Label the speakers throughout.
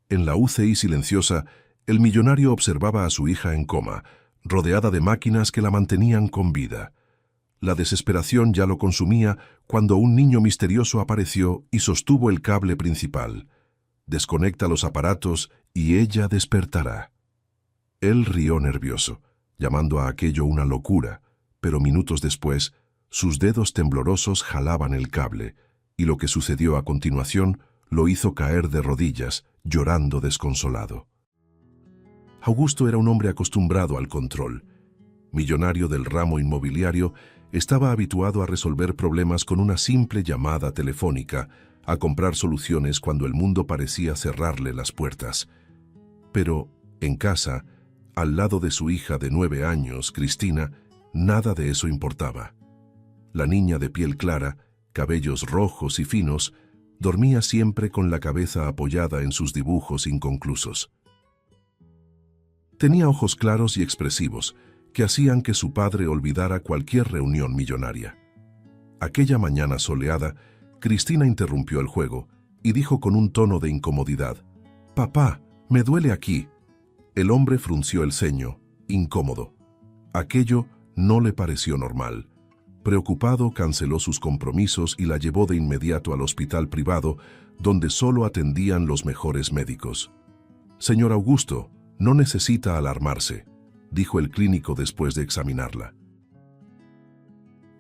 Speaker 1: En la UCI silenciosa, el millonario observaba a su hija en coma, rodeada de máquinas que la mantenían con vida. La desesperación ya lo consumía cuando un niño misterioso apareció y sostuvo el cable principal. Desconecta los aparatos y ella despertará. Él rió nervioso, llamando a aquello una locura, pero minutos después, sus dedos temblorosos jalaban el cable, y lo que sucedió a continuación lo hizo caer de rodillas, llorando desconsolado. Augusto era un hombre acostumbrado al control. Millonario del ramo inmobiliario, estaba habituado a resolver problemas con una simple llamada telefónica, a comprar soluciones cuando el mundo parecía cerrarle las puertas. Pero, en casa, al lado de su hija de 9 años, Cristina, nada de eso importaba. La niña de piel clara, cabellos rojos y finos, dormía siempre con la cabeza apoyada en sus dibujos inconclusos. Tenía ojos claros y expresivos, que hacían que su padre olvidara cualquier reunión millonaria. Aquella mañana soleada, Cristina interrumpió el juego y dijo con un tono de incomodidad: «Papá, me duele aquí». El hombre frunció el ceño, incómodo. Aquello no le pareció normal. Preocupado, canceló sus compromisos y la llevó de inmediato al hospital privado, donde solo atendían los mejores médicos. «Señor Augusto, no necesita alarmarse», dijo el clínico después de examinarla.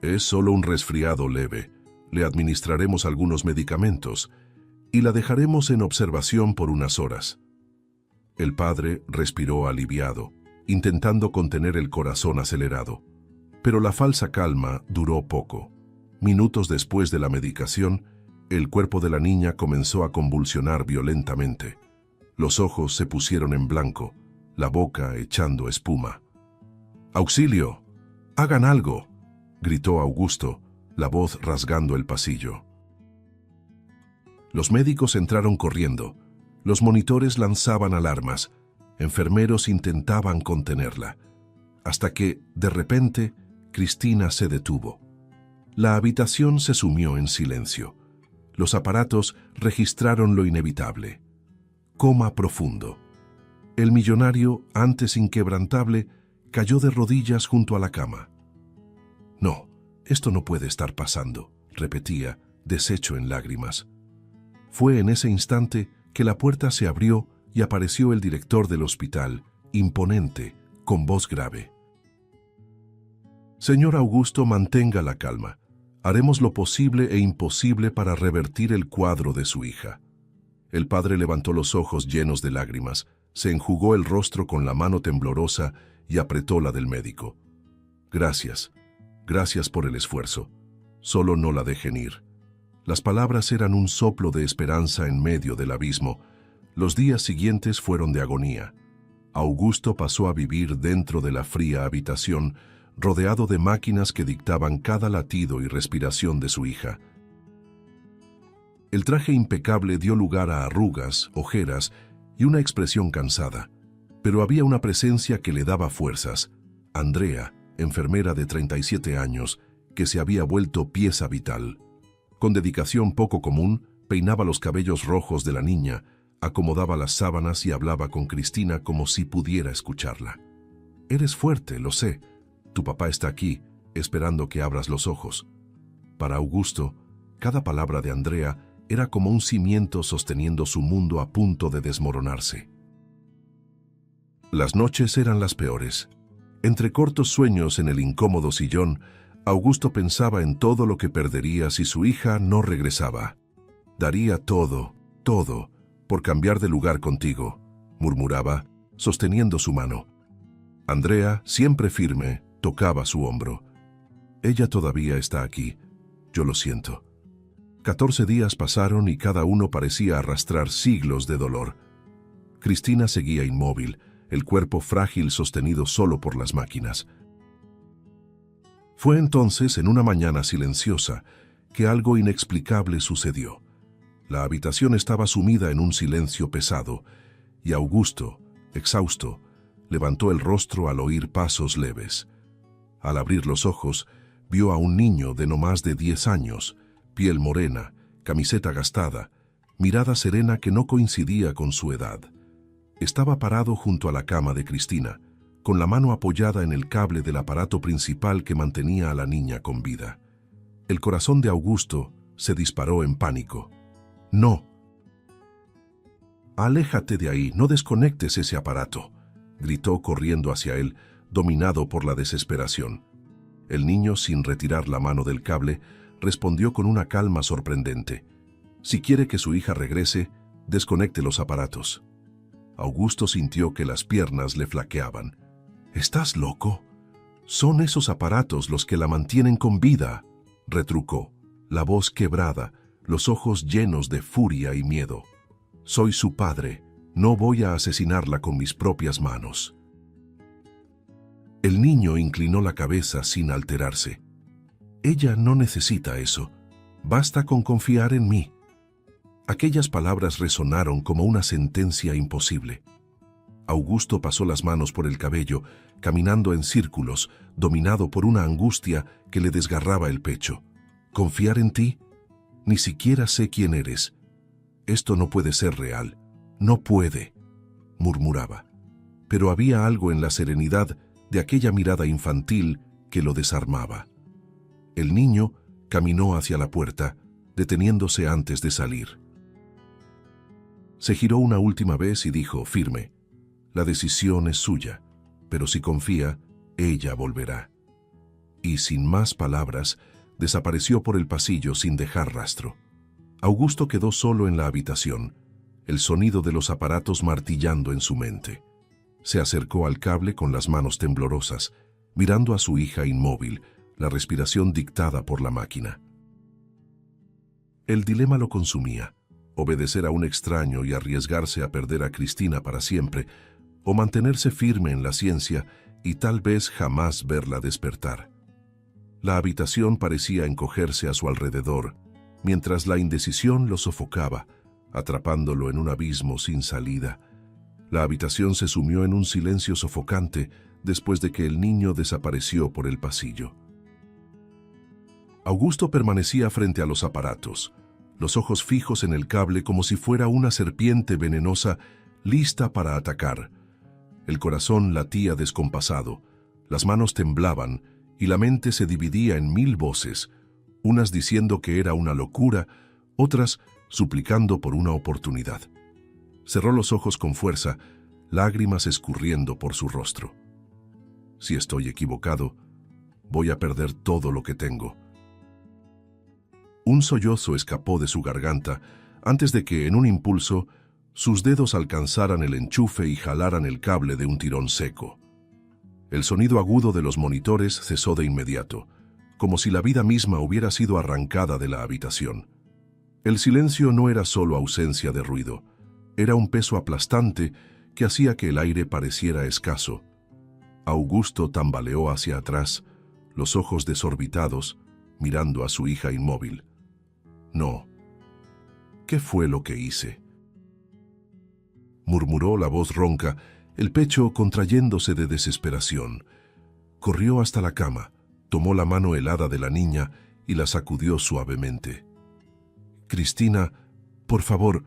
Speaker 1: «Es solo un resfriado leve. Le administraremos algunos medicamentos y la dejaremos en observación por unas horas». El padre respiró aliviado, intentando contener el corazón acelerado. Pero la falsa calma duró poco. Minutos después de la medicación, el cuerpo de la niña comenzó a convulsionar violentamente. Los ojos se pusieron en blanco, la boca echando espuma. «¡Auxilio! ¡Hagan algo!», gritó Augusto, la voz rasgando el pasillo. Los médicos entraron corriendo. Los monitores lanzaban alarmas. Enfermeros intentaban contenerla. Hasta que, de repente, Cristina se detuvo. La habitación se sumió en silencio. Los aparatos registraron lo inevitable. Coma profundo. El millonario, antes inquebrantable, cayó de rodillas junto a la cama. «No, esto no puede estar pasando», repetía, deshecho en lágrimas. Fue en ese instante que la puerta se abrió y apareció el director del hospital, imponente, con voz grave. «Señor Augusto, mantenga la calma. Haremos lo posible e imposible para revertir el cuadro de su hija». El padre levantó los ojos llenos de lágrimas, se enjugó el rostro con la mano temblorosa y apretó la del médico. «Gracias, gracias por el esfuerzo. Solo no la dejen ir». Las palabras eran un soplo de esperanza en medio del abismo. Los días siguientes fueron de agonía. Augusto pasó a vivir dentro de la fría habitación, rodeado de máquinas que dictaban cada latido y respiración de su hija. El traje impecable dio lugar a arrugas, ojeras y una expresión cansada, pero había una presencia que le daba fuerzas: Andrea, enfermera de 37 años, que se había vuelto pieza vital. Con dedicación poco común, peinaba los cabellos rojos de la niña, acomodaba las sábanas y hablaba con Cristina como si pudiera escucharla. «Eres fuerte, lo sé. Tu papá está aquí, esperando que abras los ojos». Para Augusto, cada palabra de Andrea era como un cimiento sosteniendo su mundo a punto de desmoronarse. Las noches eran las peores. Entre cortos sueños en el incómodo sillón, Augusto pensaba en todo lo que perdería si su hija no regresaba. «Daría todo, todo, por cambiar de lugar contigo», murmuraba, sosteniendo su mano. Andrea, siempre firme, tocaba su hombro. «Ella todavía está aquí. Yo lo siento». 14 días pasaron y cada uno parecía arrastrar siglos de dolor. Cristina seguía inmóvil, el cuerpo frágil sostenido solo por las máquinas. Fue entonces, en una mañana silenciosa, que algo inexplicable sucedió. La habitación estaba sumida en un silencio pesado, y Augusto, exhausto, levantó el rostro al oír pasos leves. Al abrir los ojos, vio a un niño de no más de 10 años, piel morena, camiseta gastada, mirada serena que no coincidía con su edad. Estaba parado junto a la cama de Cristina, con la mano apoyada en el cable del aparato principal que mantenía a la niña con vida. El corazón de Augusto se disparó en pánico. «No. Aléjate de ahí, no desconectes ese aparato», gritó corriendo hacia él, dominado por la desesperación. El niño, sin retirar la mano del cable, respondió con una calma sorprendente. «Si quiere que su hija regrese, desconecte los aparatos». Augusto sintió que las piernas le flaqueaban. «¿Estás loco? Son esos aparatos los que la mantienen con vida», retrucó, la voz quebrada, los ojos llenos de furia y miedo. «Soy su padre, no voy a asesinarla con mis propias manos». El niño inclinó la cabeza sin alterarse. «Ella no necesita eso. Basta con confiar en mí». Aquellas palabras resonaron como una sentencia imposible. Augusto pasó las manos por el cabello, caminando en círculos, dominado por una angustia que le desgarraba el pecho. «¿Confiar en ti? Ni siquiera sé quién eres. Esto no puede ser real. No puede», murmuraba. Pero había algo en la serenidad de aquella mirada infantil que lo desarmaba. El niño caminó hacia la puerta, deteniéndose antes de salir. Se giró una última vez y dijo, firme, «La decisión es suya, pero si confía, ella volverá». Y sin más palabras, desapareció por el pasillo sin dejar rastro. Augusto quedó solo en la habitación, el sonido de los aparatos martillando en su mente. Se acercó al cable con las manos temblorosas, mirando a su hija inmóvil, la respiración dictada por la máquina. El dilema lo consumía: obedecer a un extraño y arriesgarse a perder a Cristina para siempre, o mantenerse firme en la ciencia y tal vez jamás verla despertar. La habitación parecía encogerse a su alrededor, mientras la indecisión lo sofocaba, atrapándolo en un abismo sin salida. La habitación se sumió en un silencio sofocante después de que el niño desapareció por el pasillo. Augusto permanecía frente a los aparatos, los ojos fijos en el cable como si fuera una serpiente venenosa lista para atacar. El corazón latía descompasado, las manos temblaban y la mente se dividía en 1000 voces, unas diciendo que era una locura, otras suplicando por una oportunidad. Cerró los ojos con fuerza, lágrimas escurriendo por su rostro. «Si estoy equivocado, voy a perder todo lo que tengo». Un sollozo escapó de su garganta antes de que, en un impulso, sus dedos alcanzaran el enchufe y jalaran el cable de un tirón seco. El sonido agudo de los monitores cesó de inmediato, como si la vida misma hubiera sido arrancada de la habitación. El silencio no era solo ausencia de ruido, era un peso aplastante que hacía que el aire pareciera escaso. Augusto tambaleó hacia atrás, los ojos desorbitados, mirando a su hija inmóvil. «No. ¿Qué fue lo que hice?», murmuró la voz ronca, el pecho contrayéndose de desesperación. Corrió hasta la cama, tomó la mano helada de la niña y la sacudió suavemente. «Cristina, por favor,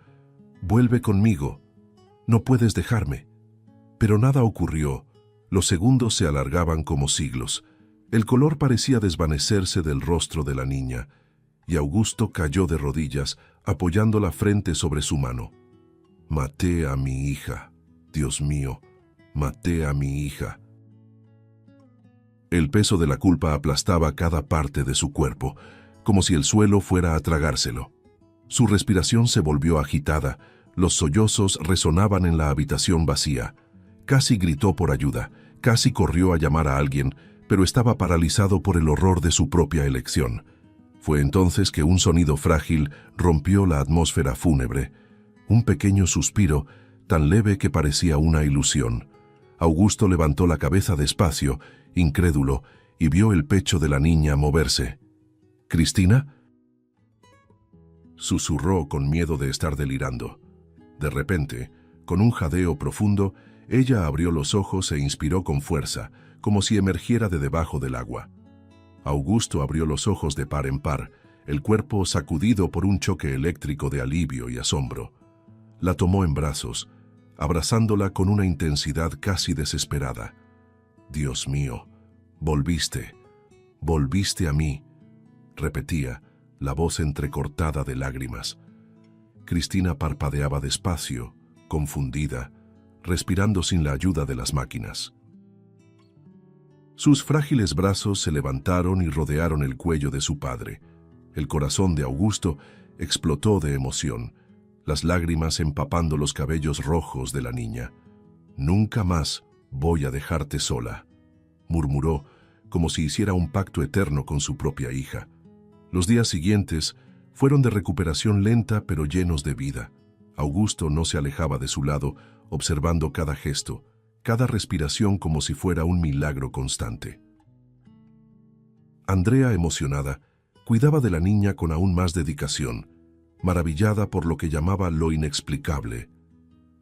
Speaker 1: vuelve conmigo. No puedes dejarme». Pero nada ocurrió. Los segundos se alargaban como siglos. El color parecía desvanecerse del rostro de la niña, y Augusto cayó de rodillas, apoyando la frente sobre su mano. «Maté a mi hija. Dios mío, maté a mi hija». El peso de la culpa aplastaba cada parte de su cuerpo, como si el suelo fuera a tragárselo. Su respiración se volvió agitada, los sollozos resonaban en la habitación vacía. Casi gritó por ayuda, casi corrió a llamar a alguien, pero estaba paralizado por el horror de su propia elección. Fue entonces que un sonido frágil rompió la atmósfera fúnebre. Un pequeño suspiro, tan leve que parecía una ilusión. Augusto levantó la cabeza despacio, incrédulo, y vio el pecho de la niña moverse. «¿Cristina?», susurró con miedo de estar delirando. De repente, con un jadeo profundo, ella abrió los ojos e inspiró con fuerza, como si emergiera de debajo del agua. Augusto abrió los ojos de par en par, el cuerpo sacudido por un choque eléctrico de alivio y asombro. La tomó en brazos, abrazándola con una intensidad casi desesperada. «Dios mío, volviste, volviste a mí», repetía, la voz entrecortada de lágrimas. Cristina parpadeaba despacio, confundida, respirando sin la ayuda de las máquinas. Sus frágiles brazos se levantaron y rodearon el cuello de su padre. El corazón de Augusto explotó de emoción, las lágrimas empapando los cabellos rojos de la niña. «Nunca más voy a dejarte sola», murmuró, como si hiciera un pacto eterno con su propia hija. Los días siguientes fueron de recuperación lenta pero llenos de vida. Augusto no se alejaba de su lado, observando cada gesto, cada respiración como si fuera un milagro constante. Andrea, emocionada, cuidaba de la niña con aún más dedicación, maravillada por lo que llamaba lo inexplicable.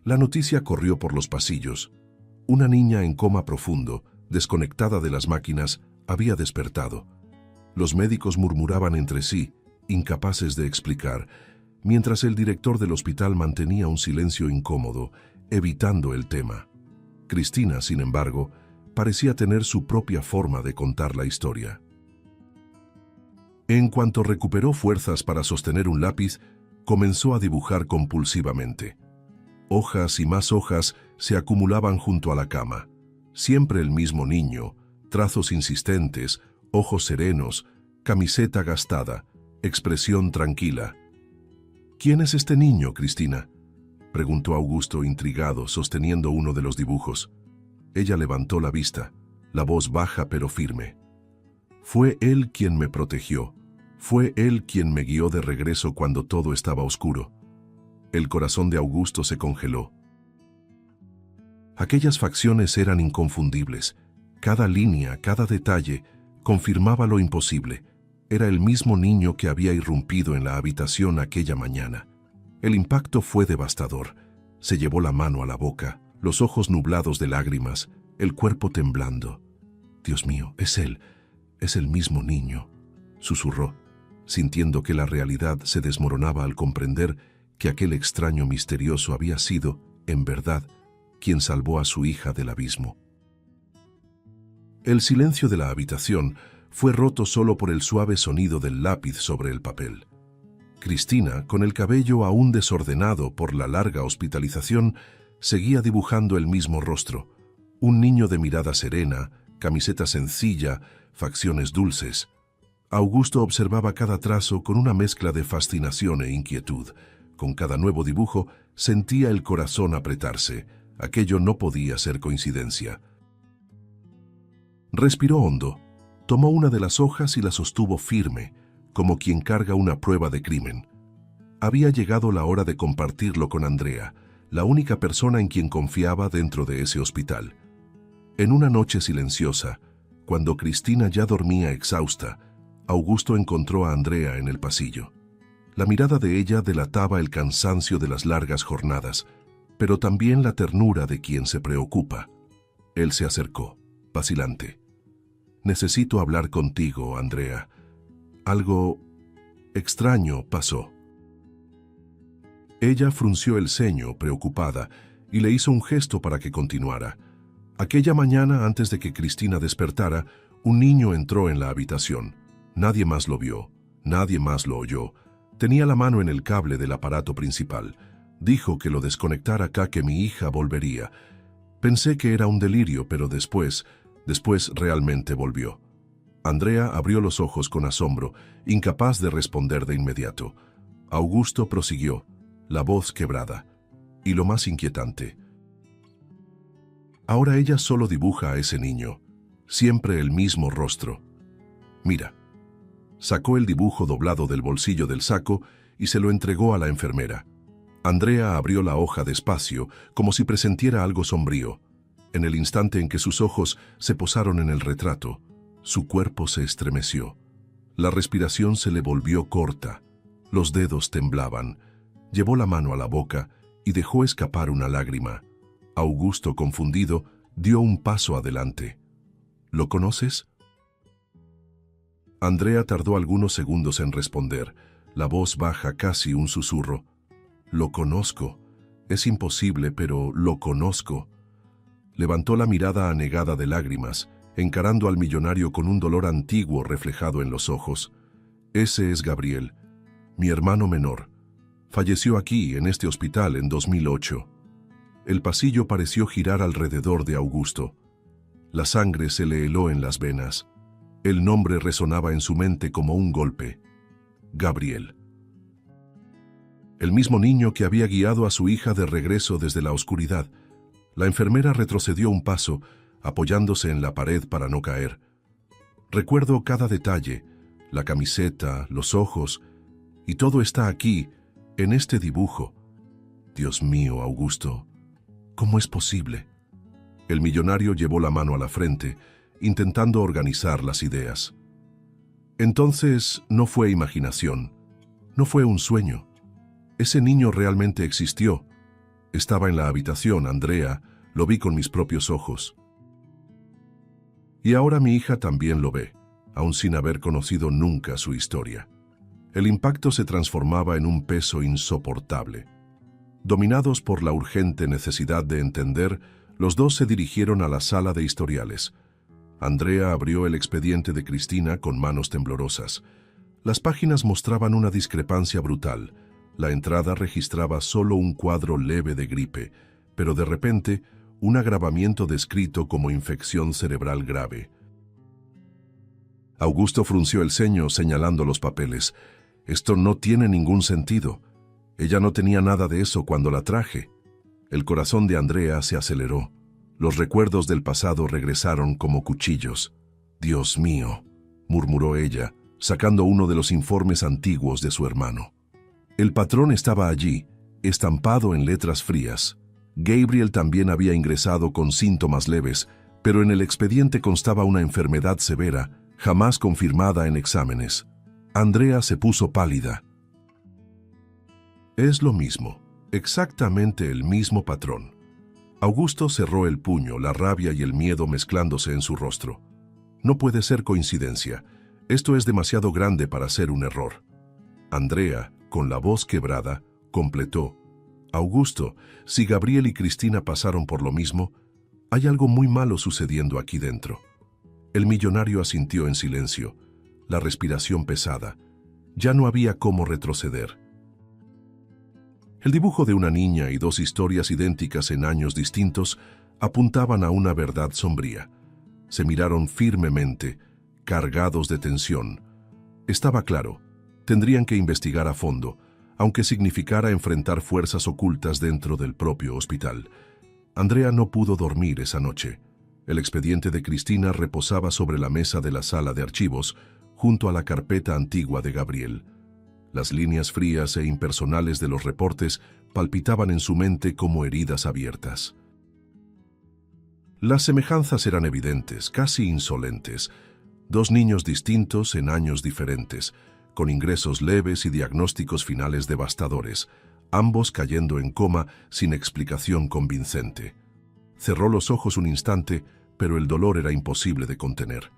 Speaker 1: La noticia corrió por los pasillos. Una niña en coma profundo, desconectada de las máquinas, había despertado. Los médicos murmuraban entre sí, incapaces de explicar, mientras el director del hospital mantenía un silencio incómodo, evitando el tema. Cristina, sin embargo, parecía tener su propia forma de contar la historia. En cuanto recuperó fuerzas para sostener un lápiz, comenzó a dibujar compulsivamente. Hojas y más hojas se acumulaban junto a la cama. Siempre el mismo niño, trazos insistentes, ojos serenos, camiseta gastada, expresión tranquila. «¿Quién es este niño, Cristina?», preguntó Augusto intrigado, sosteniendo uno de los dibujos. Ella levantó la vista, la voz baja pero firme. «Fue él quien me protegió. Fue él quien me guió de regreso cuando todo estaba oscuro». El corazón de Augusto se congeló. Aquellas facciones eran inconfundibles. Cada línea, cada detalle, confirmaba lo imposible. Era el mismo niño que había irrumpido en la habitación aquella mañana. El impacto fue devastador. Se llevó la mano a la boca, los ojos nublados de lágrimas, el cuerpo temblando. «Dios mío, es él, es el mismo niño», susurró, sintiendo que la realidad se desmoronaba al comprender que aquel extraño misterioso había sido, en verdad, quien salvó a su hija del abismo. El silencio de la habitación fue roto solo por el suave sonido del lápiz sobre el papel. Cristina, con el cabello aún desordenado por la larga hospitalización, seguía dibujando el mismo rostro. Un niño de mirada serena, camiseta sencilla, facciones dulces. Augusto observaba cada trazo con una mezcla de fascinación e inquietud. Con cada nuevo dibujo sentía el corazón apretarse. Aquello no podía ser coincidencia. Respiró hondo, tomó una de las hojas y la sostuvo firme, como quien carga una prueba de crimen. Había llegado la hora de compartirlo con Andrea, la única persona en quien confiaba dentro de ese hospital. En una noche silenciosa, cuando Cristina ya dormía exhausta, Augusto encontró a Andrea en el pasillo. La mirada de ella delataba el cansancio de las largas jornadas, pero también la ternura de quien se preocupa. Él se acercó, vacilante. «Necesito hablar contigo, Andrea. Algo extraño pasó». Ella frunció el ceño, preocupada, y le hizo un gesto para que continuara. Aquella mañana, antes de que Cristina despertara, un niño entró en la habitación. Nadie más lo vio, nadie más lo oyó. Tenía la mano en el cable del aparato principal. Dijo que lo desconectara acá, que mi hija volvería. Pensé que era un delirio, pero después realmente volvió. Andrea abrió los ojos con asombro, incapaz de responder de inmediato. Augusto prosiguió, la voz quebrada. Y lo más inquietante: ahora ella solo dibuja a ese niño, siempre el mismo rostro. Mira. Sacó el dibujo doblado del bolsillo del saco y se lo entregó a la enfermera. Andrea abrió la hoja despacio, como si presintiera algo sombrío. En el instante en que sus ojos se posaron en el retrato, su cuerpo se estremeció. La respiración se le volvió corta. Los dedos temblaban. Llevó la mano a la boca y dejó escapar una lágrima. Augusto, confundido, dio un paso adelante. ¿Lo conoces? Andrea tardó algunos segundos en responder, la voz baja, casi un susurro. Lo conozco. Es imposible, pero lo conozco. Levantó la mirada anegada de lágrimas, encarando al millonario con un dolor antiguo reflejado en los ojos. Ese es Gabriel, mi hermano menor. Falleció aquí, en este hospital, en 2008. El pasillo pareció girar alrededor de Augusto. La sangre se le heló en las venas. El nombre resonaba en su mente como un golpe. Gabriel. El mismo niño que había guiado a su hija de regreso desde la oscuridad. La enfermera retrocedió un paso, apoyándose en la pared para no caer. Recuerdo cada detalle, la camiseta, los ojos, y todo está aquí, en este dibujo. Dios mío, Augusto, ¿cómo es posible? El millonario llevó la mano a la frente, intentando organizar las ideas. Entonces, no fue imaginación, no fue un sueño. Ese niño realmente existió. Estaba en la habitación, Andrea, lo vi con mis propios ojos. Y ahora mi hija también lo ve, aun sin haber conocido nunca su historia. El impacto se transformaba en un peso insoportable. Dominados por la urgente necesidad de entender, los dos se dirigieron a la sala de historiales. Andrea abrió el expediente de Cristina con manos temblorosas. Las páginas mostraban una discrepancia brutal. La entrada registraba solo un cuadro leve de gripe, pero de repente, un agravamiento descrito como infección cerebral grave. Augusto frunció el ceño señalando los papeles. Esto no tiene ningún sentido. Ella no tenía nada de eso cuando la traje. El corazón de Andrea se aceleró. Los recuerdos del pasado regresaron como cuchillos. «Dios mío», murmuró ella, sacando uno de los informes antiguos de su hermano. El patrón estaba allí, estampado en letras frías. Gabriel también había ingresado con síntomas leves, pero en el expediente constaba una enfermedad severa, jamás confirmada en exámenes. Andrea se puso pálida. Es lo mismo, exactamente el mismo patrón. Augusto cerró el puño, la rabia y el miedo mezclándose en su rostro. No puede ser coincidencia. Esto es demasiado grande para ser un error. Andrea, con la voz quebrada, completó. Augusto, si Gabriel y Cristina pasaron por lo mismo, hay algo muy malo sucediendo aquí dentro. El millonario asintió en silencio, la respiración pesada. Ya no había cómo retroceder. El dibujo de una niña y dos historias idénticas en años distintos apuntaban a una verdad sombría. Se miraron firmemente, cargados de tensión. Estaba claro, tendrían que investigar a fondo, aunque significara enfrentar fuerzas ocultas dentro del propio hospital. Andrea no pudo dormir esa noche. El expediente de Cristina reposaba sobre la mesa de la sala de archivos, junto a la carpeta antigua de Gabriel. Las líneas frías e impersonales de los reportes palpitaban en su mente como heridas abiertas. Las semejanzas eran evidentes, casi insolentes. Dos niños distintos en años diferentes, con ingresos leves y diagnósticos finales devastadores, ambos cayendo en coma sin explicación convincente. Cerró los ojos un instante, pero el dolor era imposible de contener.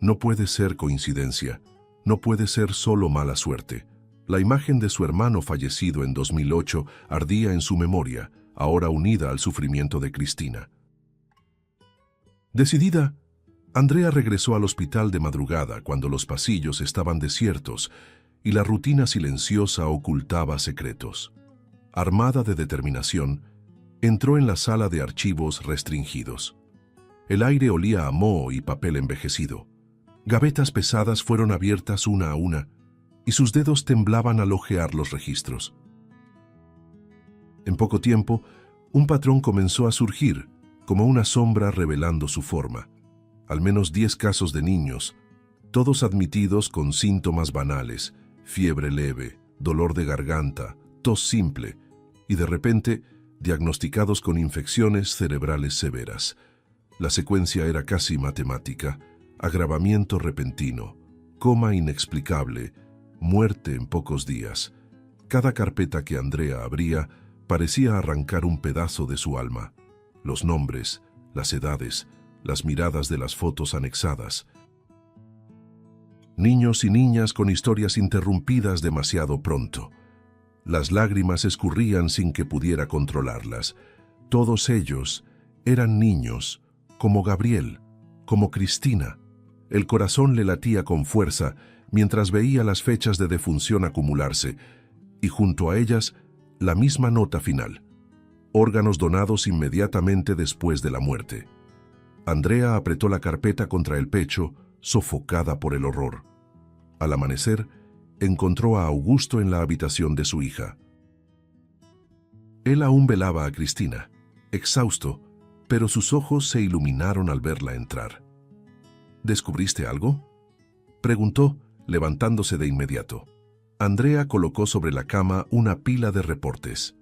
Speaker 1: No puede ser coincidencia, no puede ser solo mala suerte. La imagen de su hermano fallecido en 2008 ardía en su memoria, ahora unida al sufrimiento de Cristina. Decidida, Andrea regresó al hospital de madrugada cuando los pasillos estaban desiertos y la rutina silenciosa ocultaba secretos. Armada de determinación, entró en la sala de archivos restringidos. El aire olía a moho y papel envejecido. Gavetas pesadas fueron abiertas una a una, y sus dedos temblaban al hojear los registros. En poco tiempo, un patrón comenzó a surgir, como una sombra revelando su forma. Al menos 10 casos de niños, todos admitidos con síntomas banales, fiebre leve, dolor de garganta, tos simple, y de repente, diagnosticados con infecciones cerebrales severas. La secuencia era casi matemática: agravamiento repentino, coma inexplicable, muerte en pocos días. Cada carpeta que Andrea abría parecía arrancar un pedazo de su alma. Los nombres, las edades, las miradas de las fotos anexadas. Niños y niñas con historias interrumpidas demasiado pronto. Las lágrimas escurrían sin que pudiera controlarlas. Todos ellos eran niños, como Gabriel, como Cristina. El corazón le latía con fuerza mientras veía las fechas de defunción acumularse, y junto a ellas la misma nota final: órganos donados inmediatamente después de la muerte. Andrea apretó la carpeta contra el pecho, sofocada por el horror. Al amanecer, encontró a Augusto en la habitación de su hija. Él aún velaba a Cristina, exhausto, pero sus ojos se iluminaron al verla entrar. ¿Descubriste algo?, preguntó, levantándose de inmediato. Andrea colocó sobre la cama una pila de reportes.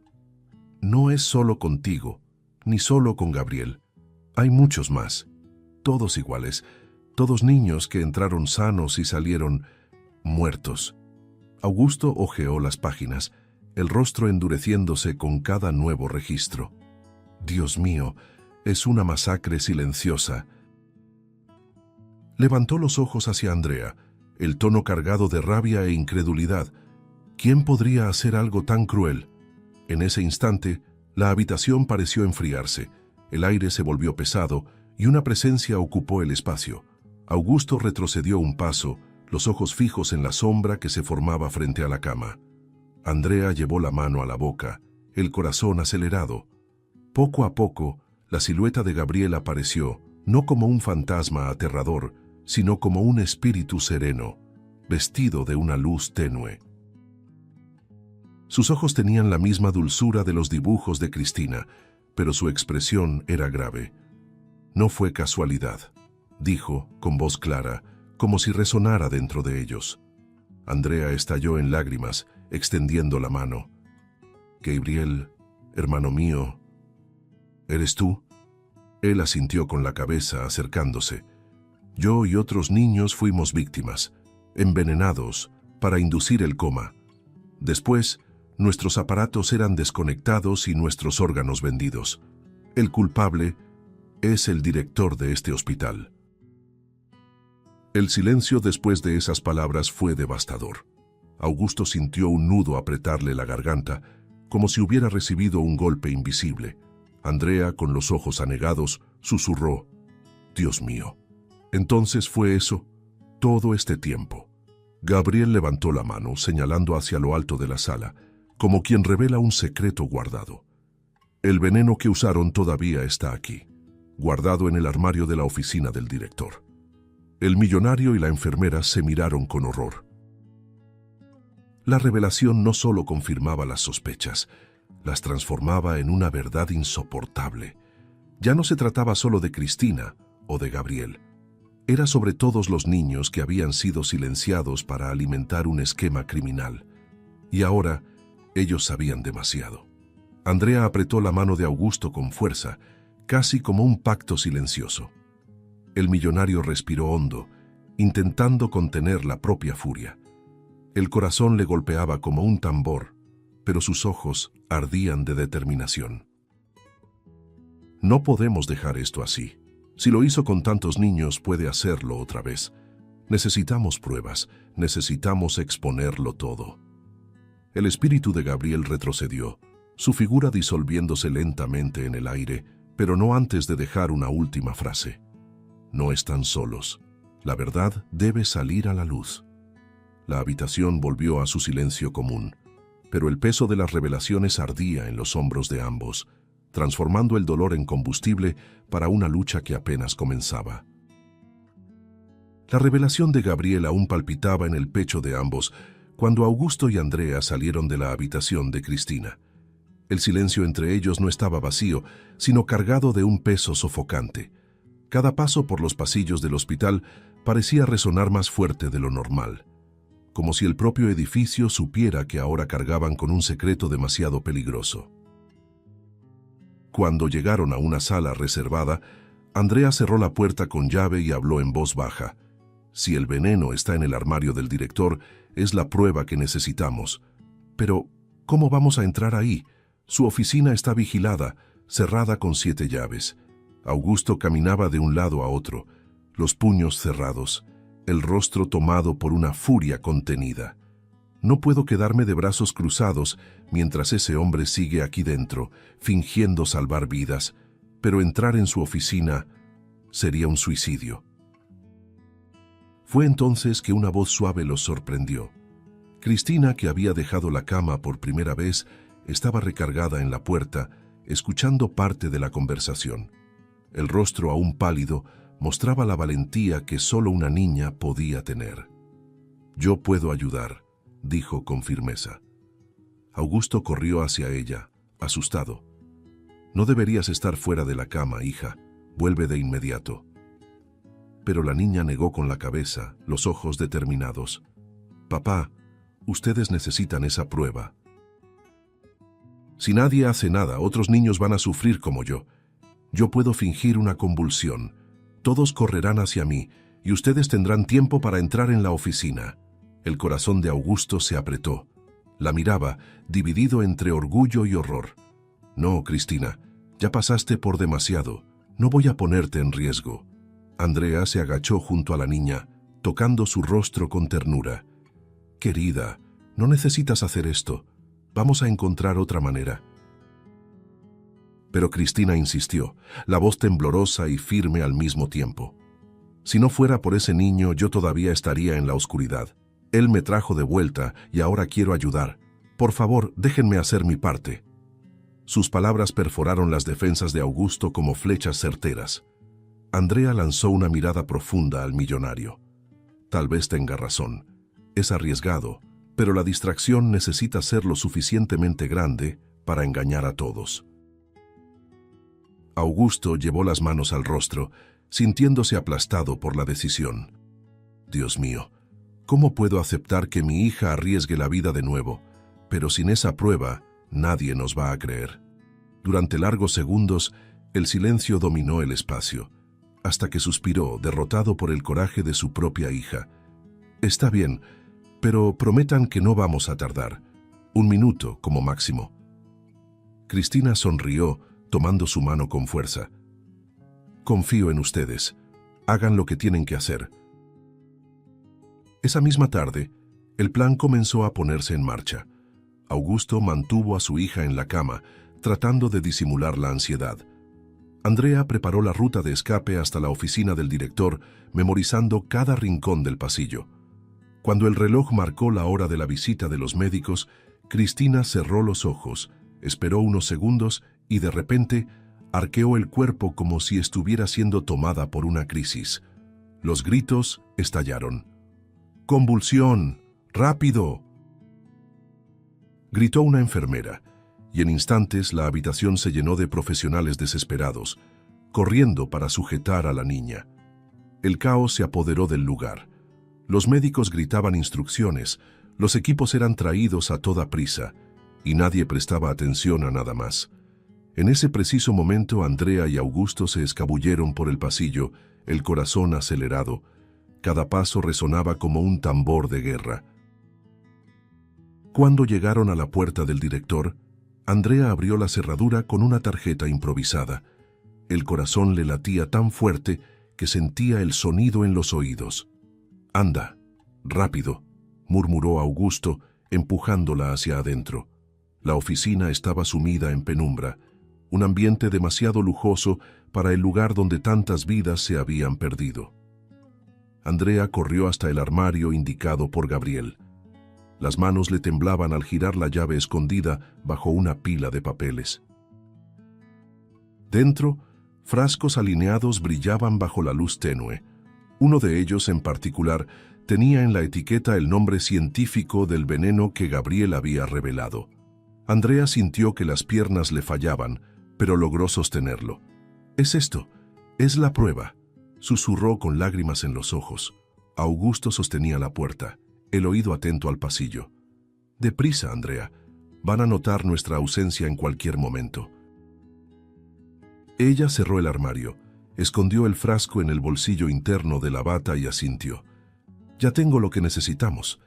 Speaker 1: No es solo contigo, ni solo con Gabriel. Hay muchos más, todos iguales, todos niños que entraron sanos y salieron muertos. Augusto hojeó las páginas, el rostro endureciéndose con cada nuevo registro. Dios mío, es una masacre silenciosa. Levantó los ojos hacia Andrea, el tono cargado de rabia e incredulidad. ¿Quién podría hacer algo tan cruel? En ese instante, la habitación pareció enfriarse, el aire se volvió pesado y una presencia ocupó el espacio. Augusto retrocedió un paso, los ojos fijos en la sombra que se formaba frente a la cama. Andrea llevó la mano a la boca, el corazón acelerado. Poco a poco, la silueta de Gabriel apareció, no como un fantasma aterrador, sino como un espíritu sereno, vestido de una luz tenue. Sus ojos tenían la misma dulzura de los dibujos de Cristina, pero su expresión era grave. No fue casualidad, dijo con voz clara, como si resonara dentro de ellos. Andrea estalló en lágrimas, extendiendo la mano. Gabriel, hermano mío, ¿eres tú? Él asintió con la cabeza, acercándose. Yo y otros niños fuimos víctimas, envenenados para inducir el coma. Después, nuestros aparatos eran desconectados y nuestros órganos vendidos. El culpable es el director de este hospital. El silencio después de esas palabras fue devastador. Augusto sintió un nudo apretarle la garganta, como si hubiera recibido un golpe invisible. Andrea, con los ojos anegados, susurró: Dios mío. Entonces fue eso, todo este tiempo. Gabriel levantó la mano, señalando hacia lo alto de la sala, como quien revela un secreto guardado. El veneno que usaron todavía está aquí, guardado en el armario de la oficina del director. El millonario y la enfermera se miraron con horror. La revelación no solo confirmaba las sospechas, las transformaba en una verdad insoportable. Ya no se trataba solo de Cristina o de Gabriel. Era sobre todos los niños que habían sido silenciados para alimentar un esquema criminal. Y ahora, ellos sabían demasiado. Andrea apretó la mano de Augusto con fuerza, casi como un pacto silencioso. El millonario respiró hondo, intentando contener la propia furia. El corazón le golpeaba como un tambor, pero sus ojos ardían de determinación. No podemos dejar esto así. Si lo hizo con tantos niños, puede hacerlo otra vez. Necesitamos pruebas, necesitamos exponerlo todo. El espíritu de Gabriel retrocedió, su figura disolviéndose lentamente en el aire, pero no antes de dejar una última frase. No están solos. La verdad debe salir a la luz. La habitación volvió a su silencio común, pero el peso de las revelaciones ardía en los hombros de ambos, transformando el dolor en combustible para una lucha que apenas comenzaba. La revelación de Gabriel aún palpitaba en el pecho de ambos cuando Augusto y Andrea salieron de la habitación de Cristina. El silencio entre ellos no estaba vacío, sino cargado de un peso sofocante. Cada paso por los pasillos del hospital parecía resonar más fuerte de lo normal, como si el propio edificio supiera que ahora cargaban con un secreto demasiado peligroso. Cuando llegaron a una sala reservada, Andrea cerró la puerta con llave y habló en voz baja. Si el veneno está en el armario del director, es la prueba que necesitamos. Pero, ¿cómo vamos a entrar ahí? Su oficina está vigilada, cerrada con 7 llaves. Augusto caminaba de un lado a otro, los puños cerrados. el rostro tomado por una furia contenida. No puedo quedarme de brazos cruzados mientras ese hombre sigue aquí dentro, fingiendo salvar vidas, pero entrar en su oficina sería un suicidio. Fue entonces que una voz suave los sorprendió. Cristina, que había dejado la cama por primera vez, estaba recargada en la puerta, escuchando parte de la conversación. El rostro aún pálido mostraba la valentía que solo una niña podía tener. «Yo puedo ayudar», dijo con firmeza. Augusto corrió hacia ella, asustado. «No deberías estar fuera de la cama, hija. Vuelve de inmediato». Pero la niña negó con la cabeza, los ojos determinados. «Papá, ustedes necesitan esa prueba. Si nadie hace nada, otros niños van a sufrir como yo. Yo puedo fingir una convulsión. Todos correrán hacia mí y ustedes tendrán tiempo para entrar en la oficina». El corazón de Augusto se apretó. La miraba, dividido entre orgullo y horror. «No, Cristina, ya pasaste por demasiado. No voy a ponerte en riesgo». Andrea se agachó junto a la niña, tocando su rostro con ternura. «Querida, no necesitas hacer esto. Vamos a encontrar otra manera». Pero Cristina insistió, la voz temblorosa y firme al mismo tiempo. «Si no fuera por ese niño, yo todavía estaría en la oscuridad. Él me trajo de vuelta y ahora quiero ayudar. Por favor, déjenme hacer mi parte». Sus palabras perforaron las defensas de Augusto como flechas certeras. Andrea lanzó una mirada profunda al millonario. «Tal vez tenga razón. Es arriesgado, pero la distracción necesita ser lo suficientemente grande para engañar a todos». Augusto llevó las manos al rostro, sintiéndose aplastado por la decisión. «Dios mío, ¿cómo puedo aceptar que mi hija arriesgue la vida de nuevo? Pero sin esa prueba, nadie nos va a creer». Durante largos segundos, el silencio dominó el espacio, hasta que suspiró, derrotado por el coraje de su propia hija. «Está bien, pero prometan que no vamos a tardar. 1 minuto, como máximo». Cristina sonrió, tomando su mano con fuerza. «Confío en ustedes. Hagan lo que tienen que hacer». Esa misma tarde, el plan comenzó a ponerse en marcha. Augusto mantuvo a su hija en la cama, tratando de disimular la ansiedad. Andrea preparó la ruta de escape hasta la oficina del director, memorizando cada rincón del pasillo. Cuando el reloj marcó la hora de la visita de los médicos, Cristina cerró los ojos, esperó unos segundos y de repente arqueó el cuerpo como si estuviera siendo tomada por una crisis. Los gritos estallaron. «¡Convulsión! ¡Rápido!», gritó una enfermera, y en instantes la habitación se llenó de profesionales desesperados, corriendo para sujetar a la niña. El caos se apoderó del lugar. Los médicos gritaban instrucciones, los equipos eran traídos a toda prisa, y nadie prestaba atención a nada más. En ese preciso momento, Andrea y Augusto se escabulleron por el pasillo, el corazón acelerado. Cada paso resonaba como un tambor de guerra. Cuando llegaron a la puerta del director, Andrea abrió la cerradura con una tarjeta improvisada. El corazón le latía tan fuerte que sentía el sonido en los oídos. «Anda, rápido», murmuró Augusto, empujándola hacia adentro. La oficina estaba sumida en penumbra, un ambiente demasiado lujoso para el lugar donde tantas vidas se habían perdido. Andrea corrió hasta el armario indicado por Gabriel. Las manos le temblaban al girar la llave escondida bajo una pila de papeles. Dentro, frascos alineados brillaban bajo la luz tenue. Uno de ellos en particular tenía en la etiqueta el nombre científico del veneno que Gabriel había revelado. Andrea sintió que las piernas le fallaban, pero logró sostenerlo. «Es esto, es la prueba», susurró con lágrimas en los ojos. Augusto sostenía la puerta, el oído atento al pasillo. «Deprisa, Andrea. Van a notar nuestra ausencia en cualquier momento». Ella cerró el armario, escondió el frasco en el bolsillo interno de la bata y asintió. «Ya tengo lo que necesitamos».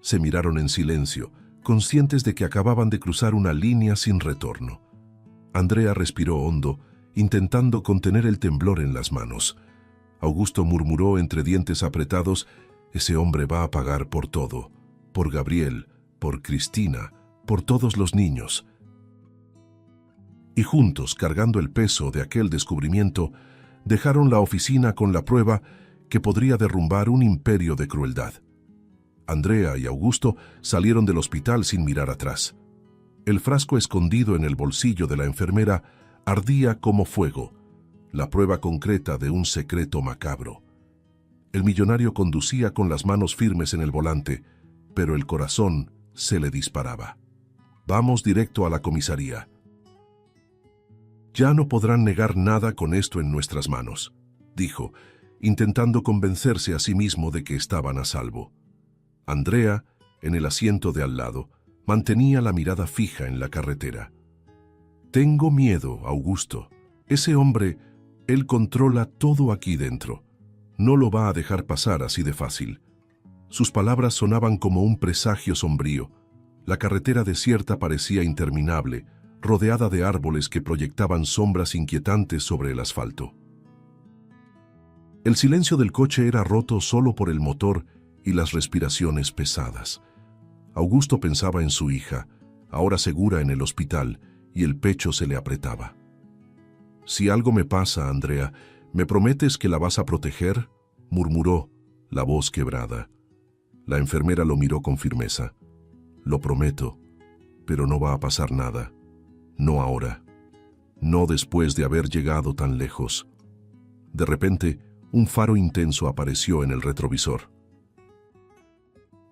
Speaker 1: Se miraron en silencio, conscientes de que acababan de cruzar una línea sin retorno. Andrea respiró hondo, intentando contener el temblor en las manos. Augusto murmuró entre dientes apretados: ese hombre va a pagar por todo, por Gabriel, por Cristina, por todos los niños. Y juntos, cargando el peso de aquel descubrimiento, dejaron la oficina con la prueba que podría derrumbar un imperio de crueldad. Andrea y Augusto salieron del hospital sin mirar atrás. El frasco escondido en el bolsillo de la enfermera ardía como fuego, la prueba concreta de un secreto macabro. El millonario conducía con las manos firmes en el volante, pero el corazón se le disparaba. Vamos directo a la comisaría. Ya no podrán negar nada con esto en nuestras manos, dijo, intentando convencerse a sí mismo de que estaban a salvo. Andrea, en el asiento de al lado, mantenía la mirada fija en la carretera. Tengo miedo, Augusto. Ese hombre, él controla todo aquí dentro. No lo va a dejar pasar así de fácil. Sus palabras sonaban como un presagio sombrío. La carretera desierta parecía interminable, rodeada de árboles que proyectaban sombras inquietantes sobre el asfalto. El silencio del coche era roto solo por el motor y las respiraciones pesadas. Augusto pensaba en su hija, ahora segura en el hospital, y el pecho se le apretaba. «Si algo me pasa, Andrea, ¿me prometes que la vas a proteger?», murmuró, la voz quebrada. La enfermera lo miró con firmeza. «Lo prometo, pero no va a pasar nada. No ahora. No después de haber llegado tan lejos». De repente, un faro intenso apareció en el retrovisor.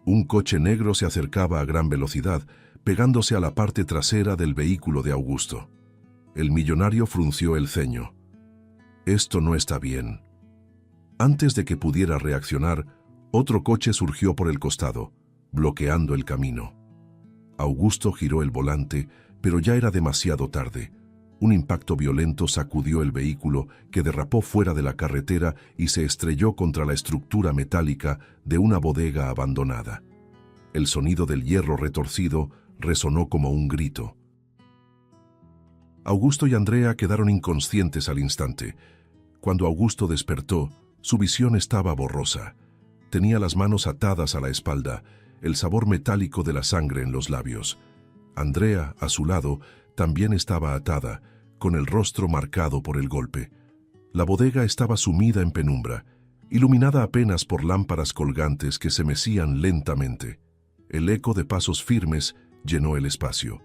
Speaker 1: Un coche negro se acercaba a gran velocidad, pegándose a la parte trasera del vehículo de Augusto. El millonario frunció el ceño. «Esto no está bien». Antes de que pudiera reaccionar, otro coche surgió por el costado, bloqueando el camino. Augusto giró el volante, pero ya era demasiado tarde. Un impacto violento sacudió el vehículo, que derrapó fuera de la carretera y se estrelló contra la estructura metálica de una bodega abandonada. El sonido del hierro retorcido resonó como un grito. Augusto y Andrea quedaron inconscientes al instante. Cuando Augusto despertó, su visión estaba borrosa. Tenía las manos atadas a la espalda, el sabor metálico de la sangre en los labios. Andrea, a su lado, también estaba atada, con el rostro marcado por el golpe. La bodega estaba sumida en penumbra, iluminada apenas por lámparas colgantes que se mecían lentamente. El eco de pasos firmes llenó el espacio.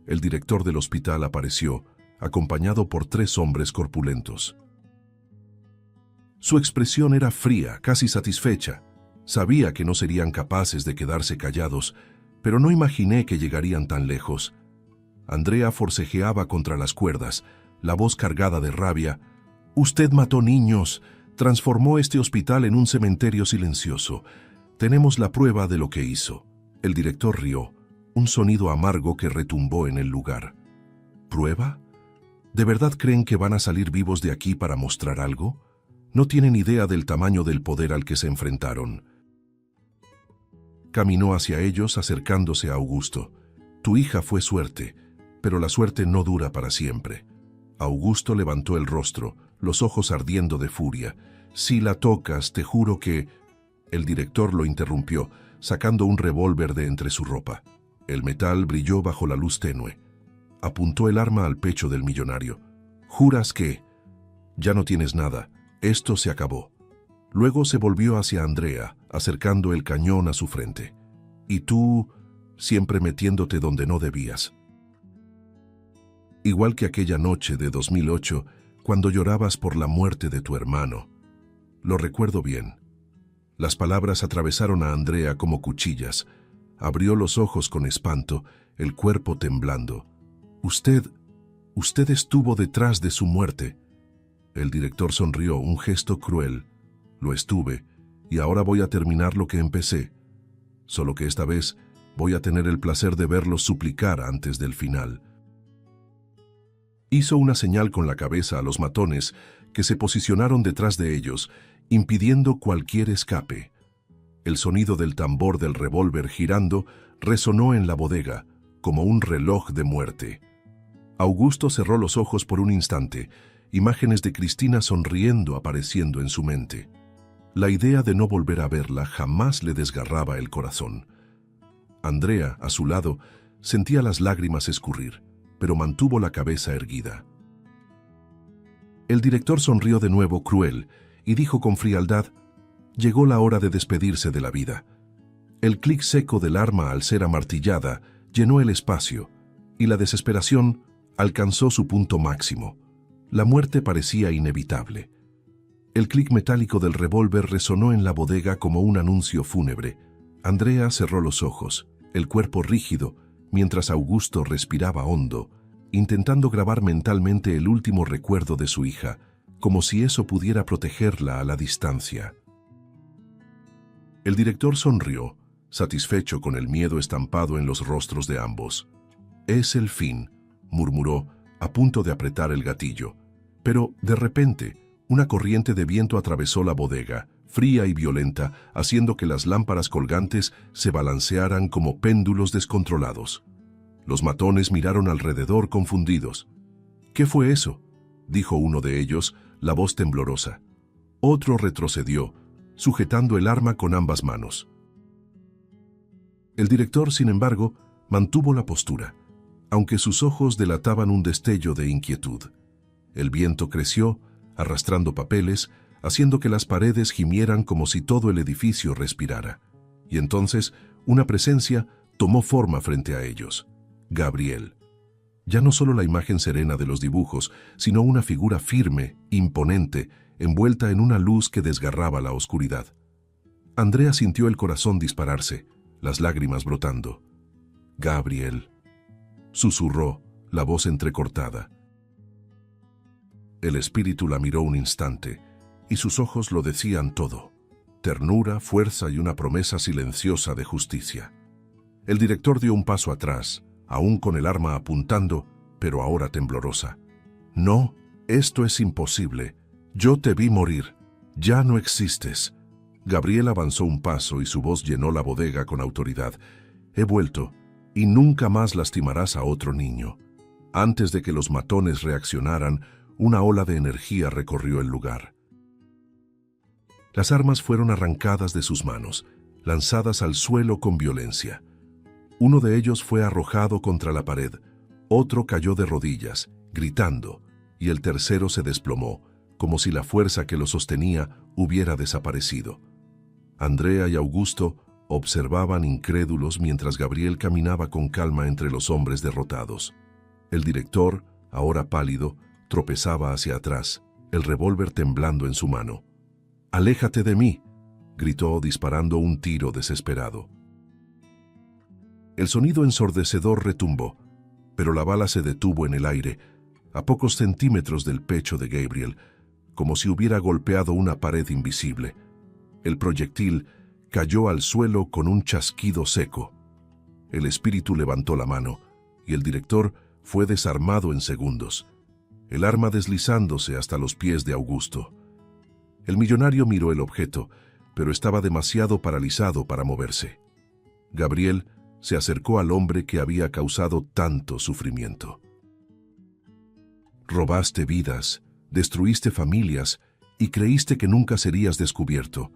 Speaker 1: El director del hospital apareció, acompañado por 3 hombres corpulentos. Su expresión era fría, casi satisfecha. Sabía que no serían capaces de quedarse callados, pero no imaginé que llegarían tan lejos. Andrea forcejeaba contra las cuerdas, la voz cargada de rabia. «Usted mató niños, transformó este hospital en un cementerio silencioso. Tenemos la prueba de lo que hizo». El director rió, un sonido amargo que retumbó en el lugar. «¿Prueba? ¿De verdad creen que van a salir vivos de aquí para mostrar algo? No tienen idea del tamaño del poder al que se enfrentaron». Caminó hacia ellos, acercándose a Augusto. «Tu hija fue suerte, pero la suerte no dura para siempre». Augusto levantó el rostro, los ojos ardiendo de furia. «Si la tocas, te juro que...» El director lo interrumpió, sacando un revólver de entre su ropa. El metal brilló bajo la luz tenue. Apuntó el arma al pecho del millonario. «¿Juras que...?» «Ya no tienes nada. Esto se acabó». Luego se volvió hacia Andrea, acercando el cañón a su frente. «Y tú, siempre metiéndote donde no debías». Igual que aquella noche de 2008, cuando llorabas por la muerte de tu hermano. Lo recuerdo bien. Las palabras atravesaron a Andrea como cuchillas. Abrió los ojos con espanto, el cuerpo temblando. Usted estuvo detrás de su muerte». El director sonrió, un gesto cruel. «Lo estuve, y ahora voy a terminar lo que empecé. Solo que esta vez voy a tener el placer de verlos suplicar antes del final». Hizo una señal con la cabeza a los matones que se posicionaron detrás de ellos, impidiendo cualquier escape. El sonido del tambor del revólver girando resonó en la bodega, como un reloj de muerte. Augusto cerró los ojos por un instante, imágenes de Cristina sonriendo apareciendo en su mente. La idea de no volver a verla jamás le desgarraba el corazón. Andrea, a su lado, sentía las lágrimas escurrir, pero mantuvo la cabeza erguida. El director sonrió de nuevo cruel y dijo con frialdad: llegó la hora de despedirse de la vida. El clic seco del arma al ser amartillada llenó el espacio, y la desesperación alcanzó su punto máximo. La muerte parecía inevitable. El clic metálico del revólver resonó en la bodega como un anuncio fúnebre. Andrea cerró los ojos, el cuerpo rígido, mientras Augusto respiraba hondo, intentando grabar mentalmente el último recuerdo de su hija, como si eso pudiera protegerla a la distancia. El director sonrió, satisfecho con el miedo estampado en los rostros de ambos. «Es el fin», murmuró, a punto de apretar el gatillo. Pero, de repente, una corriente de viento atravesó la bodega, fría y violenta, haciendo que las lámparas colgantes se balancearan como péndulos descontrolados. Los matones miraron alrededor confundidos. «¿Qué fue eso?», dijo uno de ellos, la voz temblorosa. Otro retrocedió, sujetando el arma con ambas manos. El director, sin embargo, mantuvo la postura, aunque sus ojos delataban un destello de inquietud. El viento creció, arrastrando papeles, haciendo que las paredes gimieran como si todo el edificio respirara. Y entonces, una presencia tomó forma frente a ellos: Gabriel. Ya no solo la imagen serena de los dibujos, sino una figura firme, imponente, envuelta en una luz que desgarraba la oscuridad. Andrea sintió el corazón dispararse, las lágrimas brotando. «Gabriel», susurró, la voz entrecortada. El espíritu la miró un instante, y sus ojos lo decían todo: ternura, fuerza y una promesa silenciosa de justicia. El director dio un paso atrás, aún con el arma apuntando, pero ahora temblorosa. «No, esto es imposible. Yo te vi morir. Ya no existes». Gabriel avanzó un paso y su voz llenó la bodega con autoridad. «He vuelto, y nunca más lastimarás a otro niño». Antes de que los matones reaccionaran, una ola de energía recorrió el lugar. Las armas fueron arrancadas de sus manos, lanzadas al suelo con violencia. Uno de ellos fue arrojado contra la pared, otro cayó de rodillas, gritando, y el tercero se desplomó, como si la fuerza que lo sostenía hubiera desaparecido. Andrea y Augusto observaban incrédulos mientras Gabriel caminaba con calma entre los hombres derrotados. El director, ahora pálido, tropezaba hacia atrás, el revólver temblando en su mano. «¡Aléjate de mí!», gritó disparando un tiro desesperado. El sonido ensordecedor retumbó, pero la bala se detuvo en el aire, a pocos centímetros del pecho de Gabriel, como si hubiera golpeado una pared invisible. El proyectil cayó al suelo con un chasquido seco. El espíritu levantó la mano, y el director fue desarmado en segundos, el arma deslizándose hasta los pies de Augusto. El millonario miró el objeto, pero estaba demasiado paralizado para moverse. Gabriel se acercó al hombre que había causado tanto sufrimiento. «Robaste vidas, destruiste familias y creíste que nunca serías descubierto.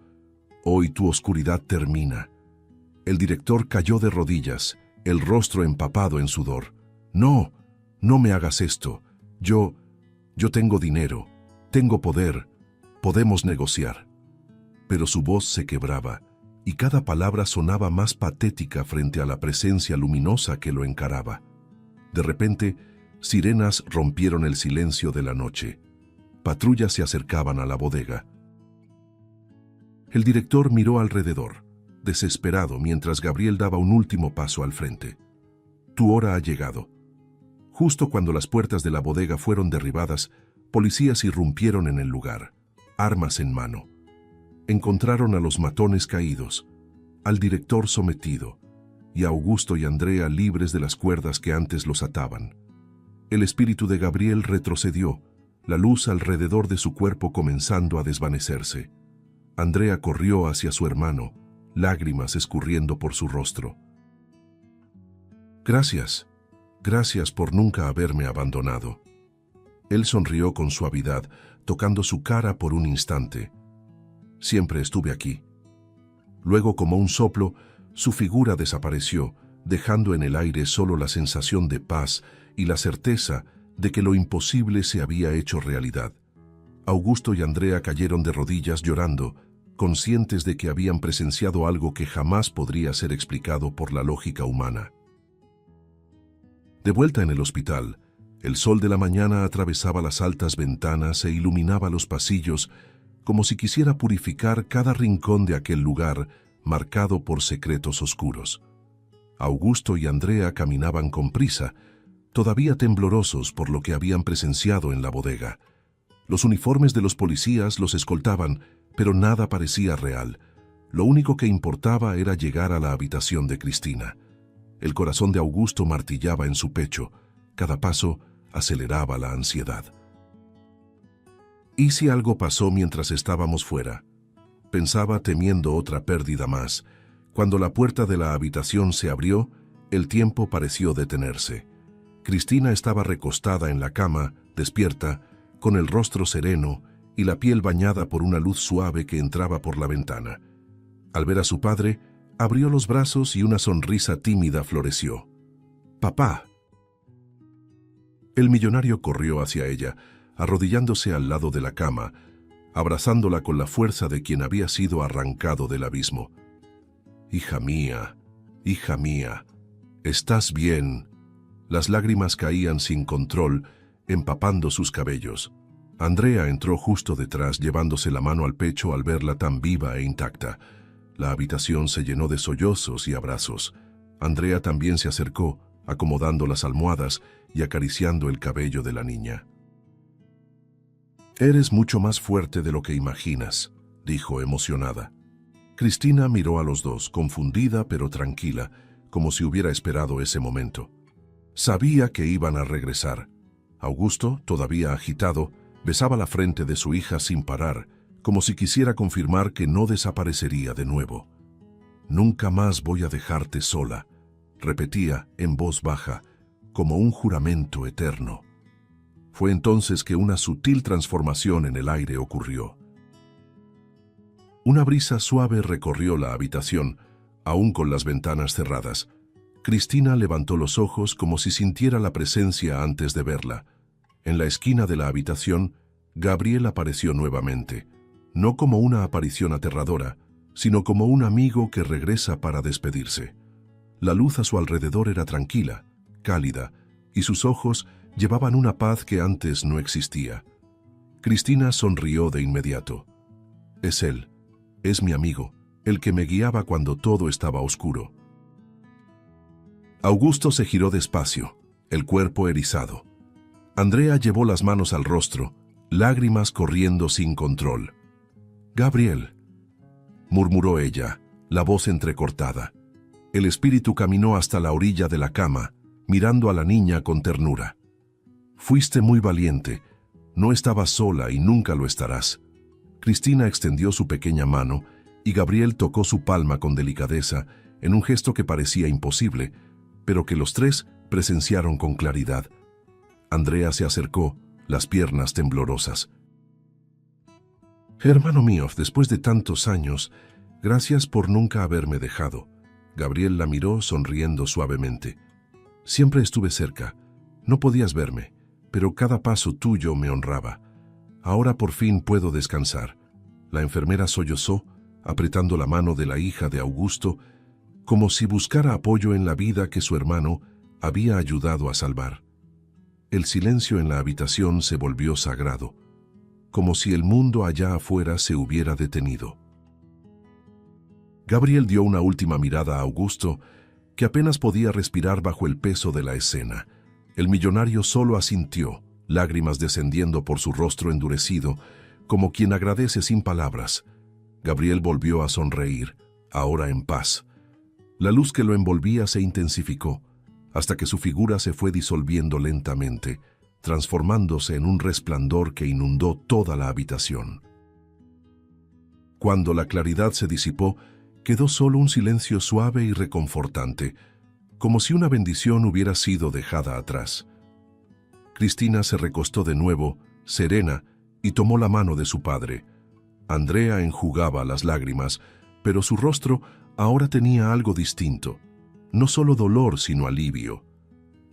Speaker 1: Hoy tu oscuridad termina». El director cayó de rodillas, el rostro empapado en sudor. «No, no me hagas esto. Yo tengo dinero, tengo poder, podemos negociar». Pero su voz se quebraba, y cada palabra sonaba más patética frente a la presencia luminosa que lo encaraba. De repente, sirenas rompieron el silencio de la noche. Patrullas se acercaban a la bodega. El director miró alrededor, desesperado, mientras Gabriel daba un último paso al frente. «Tu hora ha llegado». Justo cuando las puertas de la bodega fueron derribadas, policías irrumpieron en el lugar, armas en mano. Encontraron a los matones caídos, al director sometido, y a Augusto y Andrea libres de las cuerdas que antes los ataban. El espíritu de Gabriel retrocedió, la luz alrededor de su cuerpo comenzando a desvanecerse. Andrea corrió hacia su hermano, lágrimas escurriendo por su rostro. «Gracias, gracias por nunca haberme abandonado». Él sonrió con suavidad, tocando su cara por un instante. Siempre estuve aquí. Luego, como un soplo, su figura desapareció, dejando en el aire solo la sensación de paz y la certeza de que lo imposible se había hecho realidad. Augusto y Andrea cayeron de rodillas llorando, conscientes de que habían presenciado algo que jamás podría ser explicado por la lógica humana. De vuelta en el hospital, el sol de la mañana atravesaba las altas ventanas e iluminaba los pasillos como si quisiera purificar cada rincón de aquel lugar marcado por secretos oscuros. Augusto y Andrea caminaban con prisa, todavía temblorosos por lo que habían presenciado en la bodega. Los uniformes de los policías los escoltaban, pero nada parecía real. Lo único que importaba era llegar a la habitación de Cristina. El corazón de Augusto martillaba en su pecho. Cada paso aceleraba la ansiedad. ¿Y si algo pasó mientras estábamos fuera? Pensaba, temiendo otra pérdida más. Cuando la puerta de la habitación se abrió, el tiempo pareció detenerse. Cristina estaba recostada en la cama, despierta, con el rostro sereno y la piel bañada por una luz suave que entraba por la ventana. Al ver a su padre, abrió los brazos y una sonrisa tímida floreció. «¡Papá!». El millonario corrió hacia ella, arrodillándose al lado de la cama, abrazándola con la fuerza de quien había sido arrancado del abismo. «Hija mía, ¿estás bien?». Las lágrimas caían sin control, empapando sus cabellos. Andrea entró justo detrás, llevándose la mano al pecho al verla tan viva e intacta. La habitación se llenó de sollozos y abrazos. Andrea también se acercó, acomodando las almohadas y acariciando el cabello de la niña. «Eres mucho más fuerte de lo que imaginas», dijo emocionada. Cristina miró a los dos, confundida pero tranquila, como si hubiera esperado ese momento. Sabía que iban a regresar. Augusto, todavía agitado, besaba la frente de su hija sin parar, como si quisiera confirmar que no desaparecería de nuevo. «Nunca más voy a dejarte sola», repetía en voz baja, como un juramento eterno. Fue entonces que una sutil transformación en el aire ocurrió. Una brisa suave recorrió la habitación, aún con las ventanas cerradas. Cristina levantó los ojos como si sintiera la presencia antes de verla. En la esquina de la habitación, Gabriel apareció nuevamente, no como una aparición aterradora, sino como un amigo que regresa para despedirse. La luz a su alrededor era tranquila, cálida, y sus ojos llevaban una paz que antes no existía. Cristina sonrió de inmediato. «Es él, es mi amigo, el que me guiaba cuando todo estaba oscuro». Augusto se giró despacio, el cuerpo erizado. Andrea llevó las manos al rostro, lágrimas corriendo sin control. «Gabriel», murmuró ella, la voz entrecortada. El espíritu caminó hasta la orilla de la cama, mirando a la niña con ternura. «Fuiste muy valiente, no estabas sola y nunca lo estarás». Cristina extendió su pequeña mano y Gabriel tocó su palma con delicadeza, en un gesto que parecía imposible, pero que los tres presenciaron con claridad. Andrea se acercó, las piernas temblorosas. «Hermano mío, después de tantos años, gracias por nunca haberme dejado». Gabriel la miró sonriendo suavemente. «Siempre estuve cerca. No podías verme, pero cada paso tuyo me honraba. Ahora por fin puedo descansar». La enfermera sollozó, apretando la mano de la hija de Augusto, como si buscara apoyo en la vida que su hermano había ayudado a salvar. El silencio en la habitación se volvió sagrado, como si el mundo allá afuera se hubiera detenido. Gabriel dio una última mirada a Augusto, que apenas podía respirar bajo el peso de la escena. El millonario solo asintió, lágrimas descendiendo por su rostro endurecido, como quien agradece sin palabras. Gabriel volvió a sonreír, ahora en paz. La luz que lo envolvía se intensificó, hasta que su figura se fue disolviendo lentamente, transformándose en un resplandor que inundó toda la habitación. Cuando la claridad se disipó, quedó solo un silencio suave y reconfortante, como si una bendición hubiera sido dejada atrás. Cristina se recostó de nuevo, serena, y tomó la mano de su padre. Andrea enjugaba las lágrimas, pero su rostro ahora tenía algo distinto. No solo dolor, sino alivio.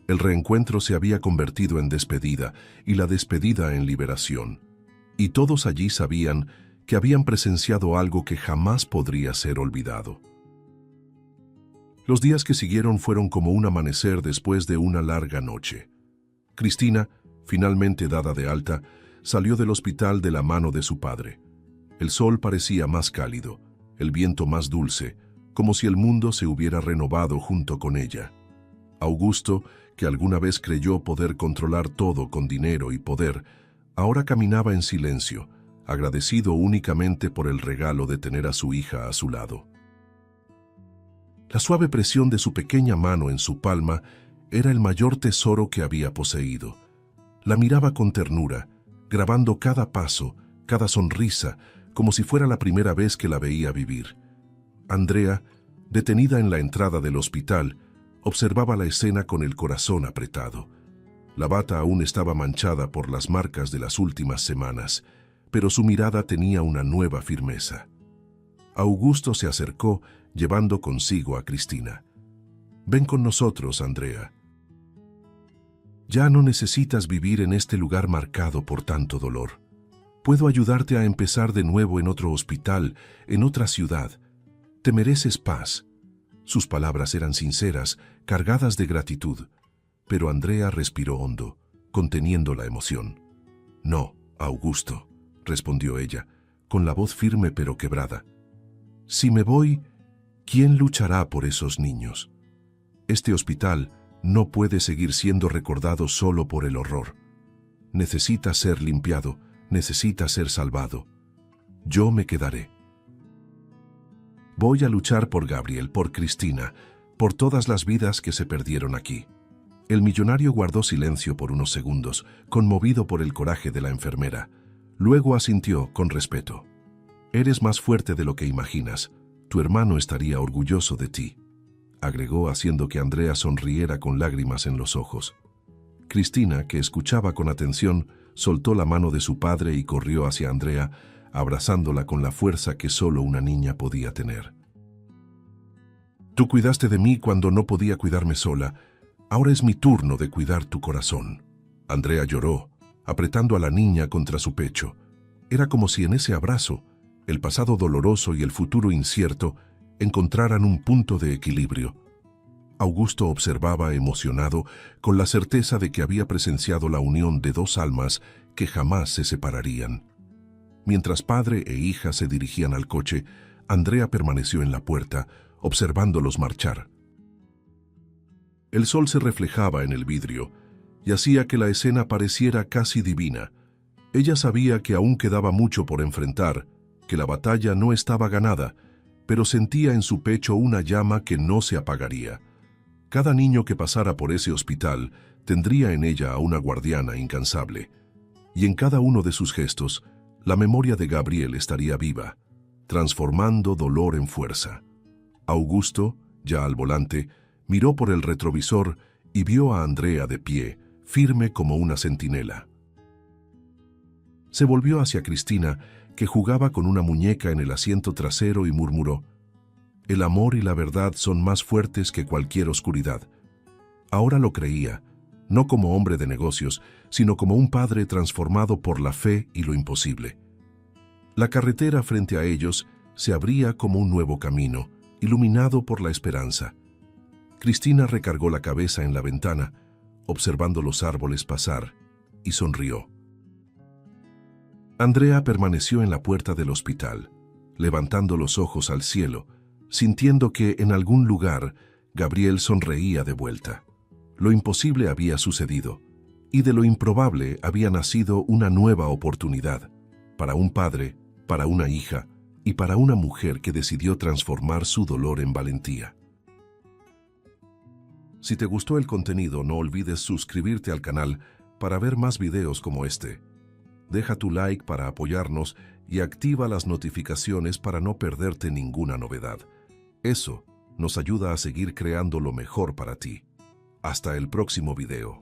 Speaker 1: El reencuentro se había convertido en despedida, y la despedida en liberación. Y todos allí sabían que habían presenciado algo que jamás podría ser olvidado. Los días que siguieron fueron como un amanecer después de una larga noche. Cristina, finalmente dada de alta, salió del hospital de la mano de su padre. El sol parecía más cálido, el viento más dulce, como si el mundo se hubiera renovado junto con ella. Augusto, que alguna vez creyó poder controlar todo con dinero y poder, ahora caminaba en silencio, agradecido únicamente por el regalo de tener a su hija a su lado. La suave presión de su pequeña mano en su palma era el mayor tesoro que había poseído. La miraba con ternura, grabando cada paso, cada sonrisa, como si fuera la primera vez que la veía vivir. Andrea, detenida en la entrada del hospital, observaba la escena con el corazón apretado. La bata aún estaba manchada por las marcas de las últimas semanas, pero su mirada tenía una nueva firmeza. Augusto se acercó, llevando consigo a Cristina. «Ven con nosotros, Andrea. Ya no necesitas vivir en este lugar marcado por tanto dolor. Puedo ayudarte a empezar de nuevo en otro hospital, en otra ciudad. Te mereces paz». Sus palabras eran sinceras, cargadas de gratitud, pero Andrea respiró hondo, conteniendo la emoción. «No, Augusto», respondió ella, con la voz firme pero quebrada. «Si me voy, ¿quién luchará por esos niños? Este hospital no puede seguir siendo recordado solo por el horror. Necesita ser limpiado, necesita ser salvado. Yo me quedaré. Voy a luchar por Gabriel, por Cristina, por todas las vidas que se perdieron aquí». El millonario guardó silencio por unos segundos, conmovido por el coraje de la enfermera. Luego asintió con respeto. «Eres más fuerte de lo que imaginas. Tu hermano estaría orgulloso de ti», agregó, haciendo que Andrea sonriera con lágrimas en los ojos. Cristina, que escuchaba con atención, soltó la mano de su padre y corrió hacia Andrea, abrazándola con la fuerza que solo una niña podía tener. «Tú cuidaste de mí cuando no podía cuidarme sola. Ahora es mi turno de cuidar tu corazón». Andrea lloró, apretando a la niña contra su pecho. Era como si en ese abrazo, el pasado doloroso y el futuro incierto encontraran un punto de equilibrio. Augusto observaba emocionado, con la certeza de que había presenciado la unión de dos almas que jamás se separarían. Mientras padre e hija se dirigían al coche, Andrea permaneció en la puerta, observándolos marchar. El sol se reflejaba en el vidrio y hacía que la escena pareciera casi divina. Ella sabía que aún quedaba mucho por enfrentar, que la batalla no estaba ganada, pero sentía en su pecho una llama que no se apagaría. Cada niño que pasara por ese hospital tendría en ella a una guardiana incansable, y en cada uno de sus gestos, la memoria de Gabriel estaría viva, transformando dolor en fuerza. Augusto, ya al volante, miró por el retrovisor y vio a Andrea de pie, firme como una centinela. Se volvió hacia Cristina, que jugaba con una muñeca en el asiento trasero, y murmuró: «El amor y la verdad son más fuertes que cualquier oscuridad». Ahora lo creía, no como hombre de negocios, sino como un padre transformado por la fe y lo imposible. La carretera frente a ellos se abría como un nuevo camino, iluminado por la esperanza. Cristina recargó la cabeza en la ventana, observando los árboles pasar, y sonrió. Andrea permaneció en la puerta del hospital, levantando los ojos al cielo, sintiendo que en algún lugar Gabriel sonreía de vuelta. Lo imposible había sucedido, y de lo improbable había nacido una nueva oportunidad, para un padre, para una hija y para una mujer que decidió transformar su dolor en valentía. Si te gustó el contenido, no olvides suscribirte al canal para ver más videos como este. Deja tu like para apoyarnos y activa las notificaciones para no perderte ninguna novedad. Eso nos ayuda a seguir creando lo mejor para ti. Hasta el próximo video.